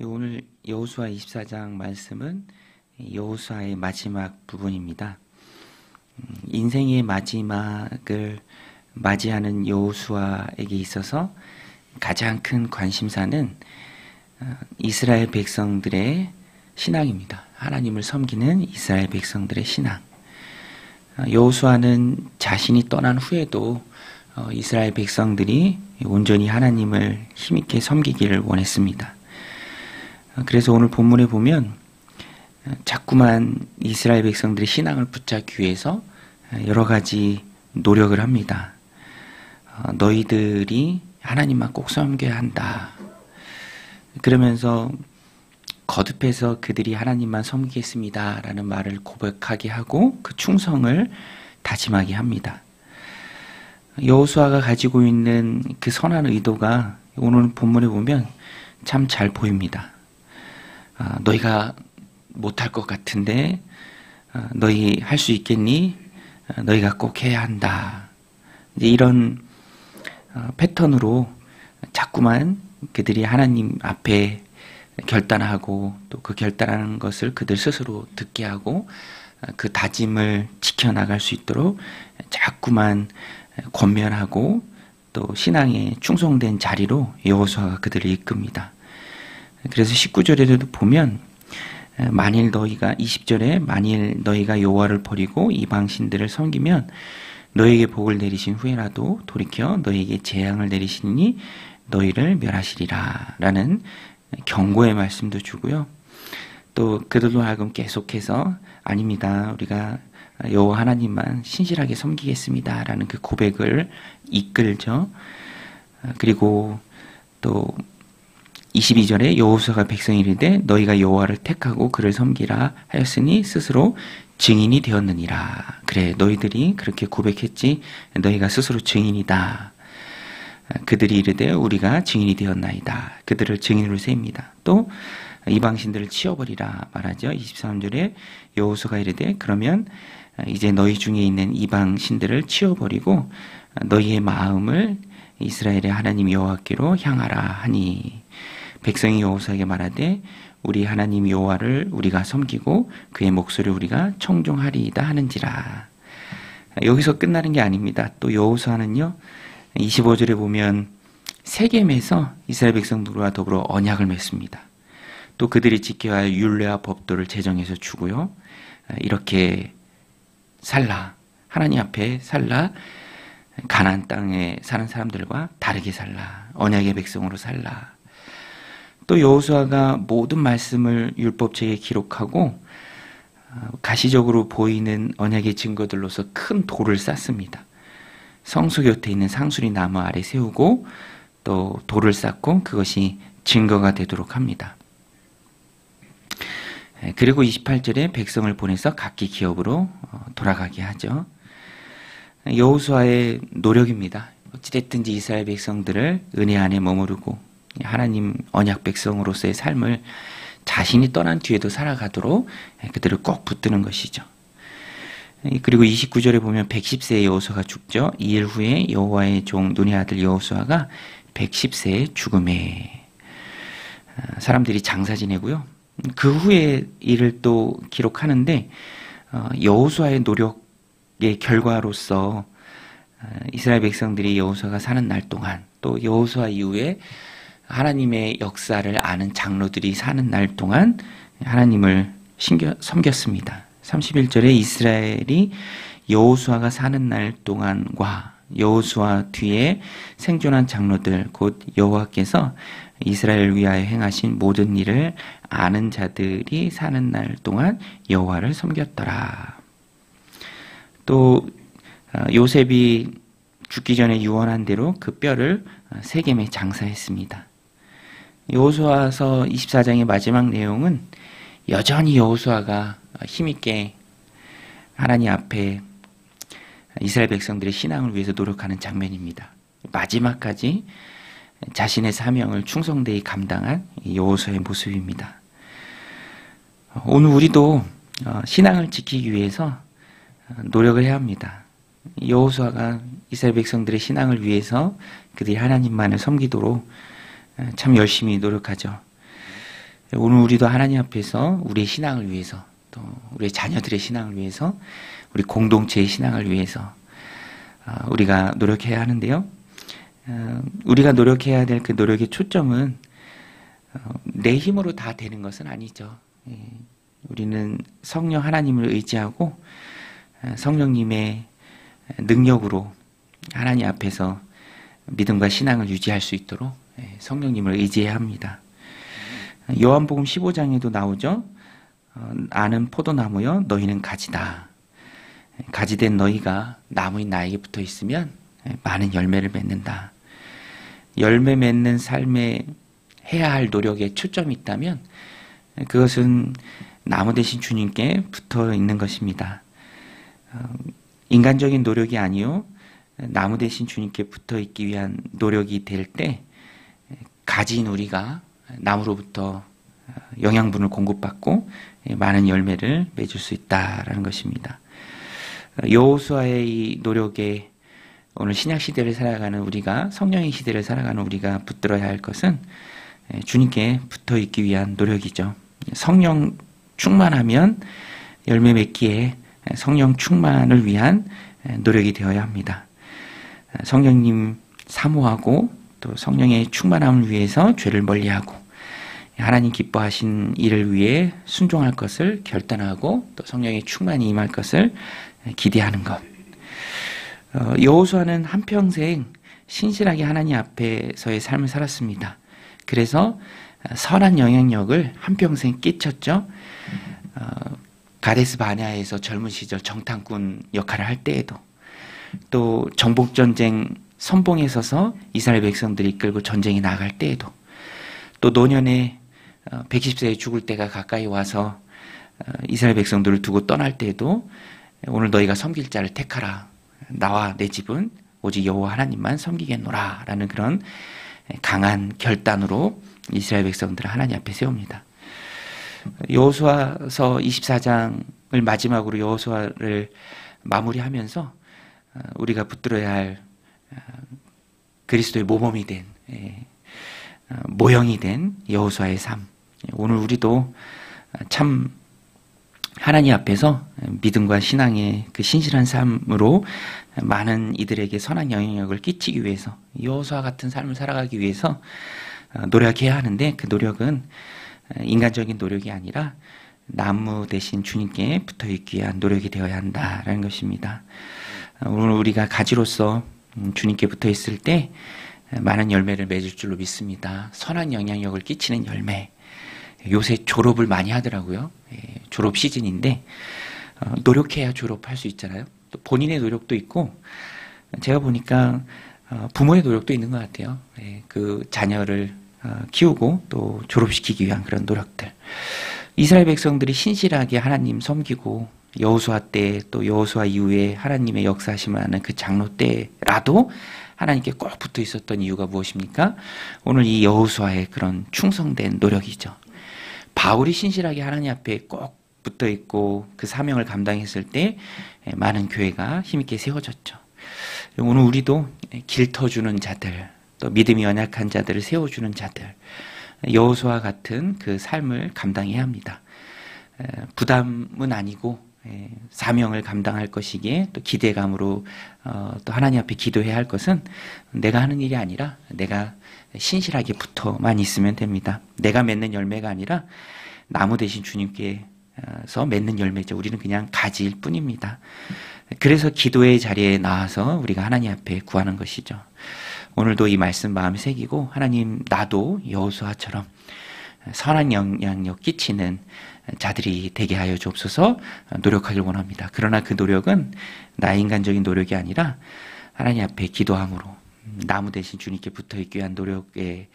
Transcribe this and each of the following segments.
오늘 여호수아 24장 말씀은 여호수아의 마지막 부분입니다. 인생의 마지막을 맞이하는 여호수아에게 있어서 가장 큰 관심사는 이스라엘 백성들의 신앙입니다. 하나님을 섬기는 이스라엘 백성들의 신앙. 여호수아는 자신이 떠난 후에도 이스라엘 백성들이 온전히 하나님을 힘있게 섬기기를 원했습니다. 그래서 오늘 본문에 보면 자꾸만 이스라엘 백성들의 신앙을 붙잡기 위해서 여러 가지 노력을 합니다. 너희들이 하나님만 꼭 섬겨야 한다. 그러면서 거듭해서 그들이 하나님만 섬기겠습니다 라는 말을 고백하게 하고 그 충성을 다짐하게 합니다. 여호수아가 가지고 있는 그 선한 의도가 오늘 본문에 보면 참 잘 보입니다. 너희가 못할 것 같은데 너희 할 수 있겠니? 너희가 꼭 해야 한다. 이런 패턴으로 자꾸만 그들이 하나님 앞에 결단하고 또 그 결단하는 것을 그들 스스로 듣게 하고 그 다짐을 지켜나갈 수 있도록 자꾸만 권면하고 또 신앙에 충성된 자리로 여호수아가 그들을 이끕니다. 그래서 19절에도 보면 만일 너희가 20절에 만일 너희가 여호와를 버리고 이방 신들을 섬기면 너희에게 복을 내리신 후에라도 돌이켜 너희에게 재앙을 내리시니 너희를 멸하시리라 라는 경고의 말씀도 주고요. 또 그들로 하여금 계속해서 아닙니다. 우리가 여호와 하나님만 신실하게 섬기겠습니다 라는 그 고백을 이끌죠. 그리고 또 22절에 여호수아가 백성이 이르되 너희가 여호와를 택하고 그를 섬기라 하였으니 스스로 증인이 되었느니라. 그래, 너희들이 그렇게 고백했지 너희가 스스로 증인이다. 그들이 이르되 우리가 증인이 되었나이다. 그들을 증인으로 세웁니다. 또 이방신들을 치워버리라 말하죠. 23절에 여호수아가 이르되 그러면 이제 너희 중에 있는 이방신들을 치워버리고 너희의 마음을 이스라엘의 하나님 여호와께로 향하라 하니 백성이 여호수아에게 말하되 우리 하나님 여호와를 우리가 섬기고 그의 목소리를 우리가 청종하리이다 하는지라. 여기서 끝나는 게 아닙니다. 또 여호수아는요 25절에 보면 세겜에서 이스라엘 백성들과 더불어 언약을 맺습니다. 또 그들이 지켜야 할 율례와 법도를 제정해서 주고요. 이렇게 살라, 하나님 앞에 살라, 가나안 땅에 사는 사람들과 다르게 살라, 언약의 백성으로 살라. 또 여호수아가 모든 말씀을 율법책에 기록하고 가시적으로 보이는 언약의 증거들로서 큰 돌을 쌓습니다. 성소 곁에 있는 상수리 나무 아래 세우고 또 돌을 쌓고 그것이 증거가 되도록 합니다. 그리고 28절에 백성을 보내서 각기 기업으로 돌아가게 하죠. 여호수아의 노력입니다. 어찌됐든지 이스라엘 백성들을 은혜 안에 머무르고 하나님 언약 백성으로서의 삶을 자신이 떠난 뒤에도 살아가도록 그들을 꼭 붙드는 것이죠. 그리고 29절에 보면 110세의 여호수아가 죽죠. 2일 후에 여호와의 종 눈의 아들 여호수아가 110세의 죽음에 사람들이 장사 지내고요. 그 후에 일을 또 기록하는데 여호수아의 노력의 결과로서 이스라엘 백성들이 여호수아가 사는 날 동안 또 여호수아 이후에 하나님의 역사를 아는 장로들이 사는 날 동안 하나님을 섬겼습니다. 31절에 이스라엘이 여호수아가 사는 날 동안과 여호수아 뒤에 생존한 장로들 곧 여호와께서 이스라엘을 위하여 행하신 모든 일을 아는 자들이 사는 날 동안 여호와를 섬겼더라. 또 요셉이 죽기 전에 유언한 대로 그 뼈를 세겜에 장사했습니다. 여호수아서 24장의 마지막 내용은 여전히 여호수아가 힘있게 하나님 앞에 이스라엘 백성들의 신앙을 위해서 노력하는 장면입니다. 마지막까지 자신의 사명을 충성되이 감당한 여호수아의 모습입니다. 오늘 우리도 신앙을 지키기 위해서 노력을 해야 합니다. 여호수아가 이스라엘 백성들의 신앙을 위해서 그들이 하나님만을 섬기도록 참 열심히 노력하죠. 오늘 우리도 하나님 앞에서 우리의 신앙을 위해서, 또 우리의 자녀들의 신앙을 위해서, 우리 공동체의 신앙을 위해서 우리가 노력해야 하는데요. 우리가 노력해야 될 그 노력의 초점은 내 힘으로 다 되는 것은 아니죠. 우리는 성령 하나님을 의지하고 성령님의 능력으로 하나님 앞에서 믿음과 신앙을 유지할 수 있도록 성령님을 의지해야 합니다. 요한복음 15장에도 나오죠. 나는 포도나무여 너희는 가지다. 가지된 너희가 나무인 나에게 붙어 있으면 많은 열매를 맺는다. 열매 맺는 삶에 해야 할 노력에 초점이 있다면 그것은 나무 대신 주님께 붙어 있는 것입니다. 인간적인 노력이 아니요 나무 대신 주님께 붙어 있기 위한 노력이 될 때 가지인 우리가 나무로부터 영양분을 공급받고 많은 열매를 맺을 수 있다라는 것입니다. 여호수아의 이 노력에 오늘 신약 시대를 살아가는 우리가, 성령의 시대를 살아가는 우리가 붙들어야 할 것은 주님께 붙어 있기 위한 노력이죠. 성령 충만하면 열매 맺기에 성령 충만을 위한 노력이 되어야 합니다. 성령님 사모하고 또 성령의 충만함을 위해서 죄를 멀리하고 하나님 기뻐하신 일을 위해 순종할 것을 결단하고 또 성령의 충만이 임할 것을 기대하는 것. 여호수아는 한평생 신실하게 하나님 앞에서의 삶을 살았습니다. 그래서 선한 영향력을 한평생 끼쳤죠. 가데스 바네아에서 젊은 시절 정탐꾼 역할을 할 때에도, 또 정복전쟁 선봉에 서서 이스라엘 백성들이 이끌고 전쟁에 나갈 때에도, 또 노년에 110세에 죽을 때가 가까이 와서 이스라엘 백성들을 두고 떠날 때에도 오늘 너희가 섬길 자를 택하라. 나와 내 집은 오직 여호와 하나님만 섬기겠노라. 라는 그런 강한 결단으로 이스라엘 백성들을 하나님 앞에 세웁니다. 여호수아서 24장을 마지막으로 여호수아를 마무리하면서 우리가 붙들어야 할 그리스도의 모범이 된, 모형이 된 여호수아의 삶. 오늘 우리도 참 하나님 앞에서 믿음과 신앙의 그 신실한 삶으로 많은 이들에게 선한 영향력을 끼치기 위해서, 여호수아 같은 삶을 살아가기 위해서 노력해야 하는데, 그 노력은 인간적인 노력이 아니라 나무 대신 주님께 붙어있기 위한 노력이 되어야 한다라는 것입니다. 오늘 우리가 가지로서 주님께 붙어있을 때 많은 열매를 맺을 줄로 믿습니다. 선한 영향력을 끼치는 열매. 요새 졸업을 많이 하더라고요. 졸업 시즌인데 노력해야 졸업할 수 있잖아요. 또 본인의 노력도 있고, 제가 보니까 부모의 노력도 있는 것 같아요. 그 자녀를 키우고 또 졸업시키기 위한 그런 노력들. 이스라엘 백성들이 신실하게 하나님 섬기고 여호수아 때, 또 여호수아 이후에 하나님의 역사하심을 하는 그 장로 때라도 하나님께 꼭 붙어 있었던 이유가 무엇입니까? 오늘 이 여호수아의 그런 충성된 노력이죠. 바울이 신실하게 하나님 앞에 꼭 붙어 있고 그 사명을 감당했을 때 많은 교회가 힘있게 세워졌죠. 오늘 우리도 길 터주는 자들, 또 믿음이 연약한 자들을 세워주는 자들, 여호수아 같은 그 삶을 감당해야 합니다. 부담은 아니고 사명을 감당할 것이기에 또 기대감으로 또 하나님 앞에 기도해야 할 것은 내가 하는 일이 아니라 내가 신실하게 붙어만 있으면 됩니다. 내가 맺는 열매가 아니라 나무 대신 주님께서 맺는 열매죠. 우리는 그냥 가지일 뿐입니다. 그래서 기도의 자리에 나와서 우리가 하나님 앞에 구하는 것이죠. 오늘도 이 말씀 마음에 새기고, 하나님, 나도 여호수아처럼 선한 영향력 끼치는 자들이 되게 하여 주옵소서. 노력하길 원합니다. 그러나 그 노력은 나의 인간적인 노력이 아니라 하나님 앞에 기도함으로 나무 대신 주님께 붙어있기 위한 노력의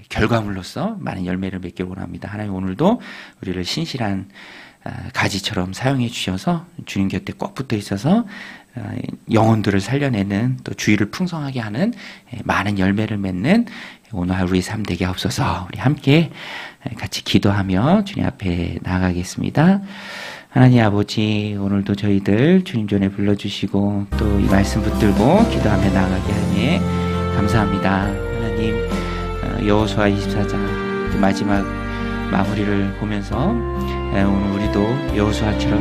결과물로서 많은 열매를 맺길 원합니다. 하나님, 오늘도 우리를 신실한 가지처럼 사용해 주셔서 주님 곁에 꼭 붙어 있어서 영혼들을 살려내는, 또 주의를 풍성하게 하는 많은 열매를 맺는 오늘 하루의 삶 되게 하옵소서. 우리 함께 같이 기도하며 주님 앞에 나아가겠습니다. 하나님 아버지, 오늘도 저희들 주님 전에 불러주시고 또 이 말씀 붙들고 기도하며 나아가게 하니 감사합니다. 하나님, 여호수아 24장 마지막 마무리를 보면서 오늘 우리도 여호수아처럼